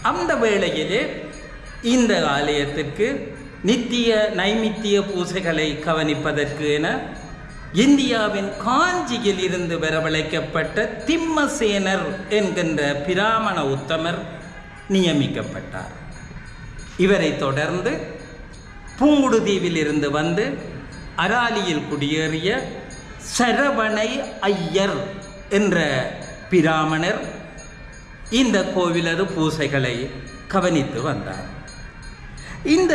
அந்த வேளையிலே இந்த ஆலயத்திற்கு நித்திய நைமித்திய பூசைகளை கவனிப்பதற்கு என இந்தியாவின் காஞ்சியில் இருந்து வரவழைக்கப்பட்ட திம்மசேனர் என்கின்ற பிராமண உத்தமர் நியமிக்கப்பட்டார். இவரை தொடர்ந்து புங்குடுதீவில் இருந்து வந்து அராலியில் குடியேறிய சரவணை ஐயர் என்ற பிராமணர் இந்த கோவிலது பூசைகளை கவனித்து வந்தார். இந்த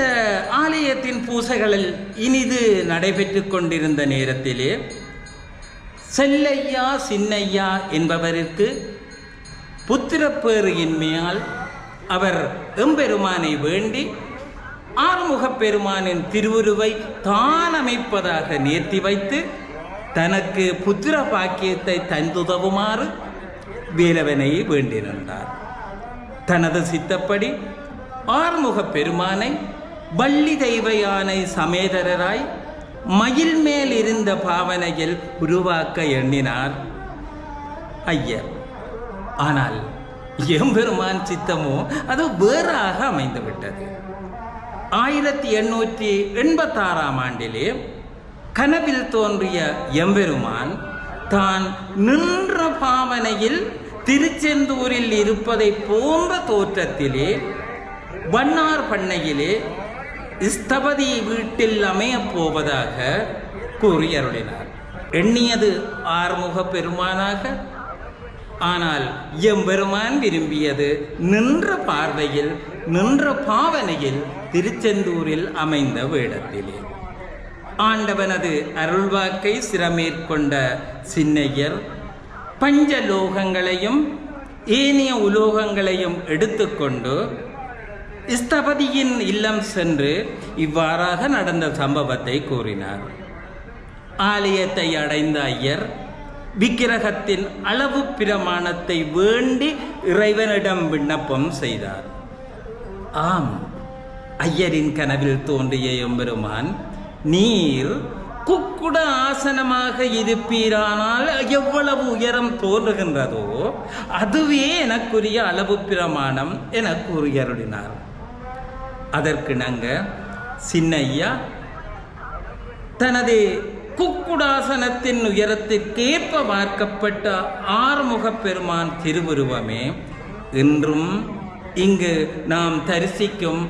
ஆலயத்தின் பூசைகளில் இனிது நடைபெற்று கொண்டிருந்த நேரத்திலே செல்லையா சின்னையா என்பவருக்கு புத்திரப்பேறு இன்மையால் அவர் எம்பெருமானை வேண்டி ஆறுமுகப் பெருமானின் திருவுருவை தான் அமைப்பதாக நேர்த்தி வைத்து தனக்கு புத்திர பாக்கியத்தை தந்துதவுமாறு வேலவனை வேண்டினார். தனது சித்தப்படி ஆறுமுகப் பெருமானை வள்ளி தெய்வ யானை சமேதரராய் மயில் மேல் இருந்த பாவனையில் உருவாக்க எண்ணினார் ஐயர். ஆனால் எம்பெருமான் சித்தமோ அது வேறாக அமைந்துவிட்டது. 1886 ஆண்டிலே கனவில் தோன்றிய எம்பெருமான் தான் நின்ற பாவனையில் திருச்செந்தூரில் இருப்பதை போன்ற தோற்றத்திலே வண்ணார் பண்ணையிலே ஸ்தபதி வீட்டில் அமையப் போவதாக கூறி அருளினார். எண்ணியது ஆறுமுக பெருமானாக, ஆனால் எம்பெருமான் விரும்பியது நின்ற பார்வையில் நின்ற பாவனையில் திருச்செந்தூரில் அமைந்த வேடத்திலே. ஆண்டவனது அருள்வாக்கை சிரமேற்கொண்ட சின்னையர் பஞ்சலோகங்களையும் ஏனைய உலோகங்களையும் எடுத்துக்கொண்டு ஸ்தபதியின் இல்லம் சென்று இவ்வாறாக நடந்த சம்பவத்தை கூறினார். ஆலயத்தை அடைந்த ஐயர் விக்கிரகத்தின் அளவு பிரமாணத்தை வேண்டி இறைவனிடம் விண்ணப்பம் செய்தார். ஆம், ஐயரின் கனவில் தோன்றிய எம்பெருமான், நீர் குக்குட ஆசனமாக இருப்பீரானால் எவ்வளவு உயரம் தோன்றுகின்றதோ அதுவே எனக்குரிய அளவு பிரமாணம் என கூறியருளினார். அதற்கிணங்க சின்னையா தனது குக்குடாசனத்தின் உயரத்திற்கேற்ப வார்க்கப்பட்ட ஆறுமுகப் பெருமான் திருவுருவமே இன்றும் இங்கு நாம் தரிசிக்கும்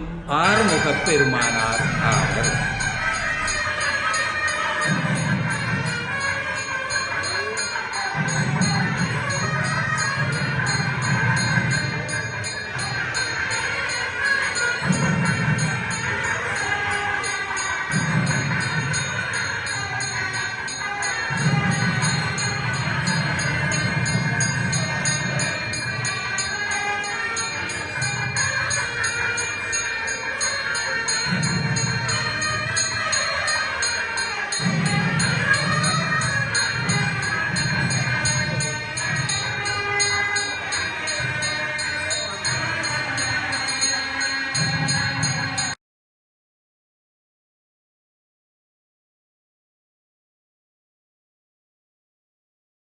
ஆறுமுகப் பெருமானார் ஆவர்.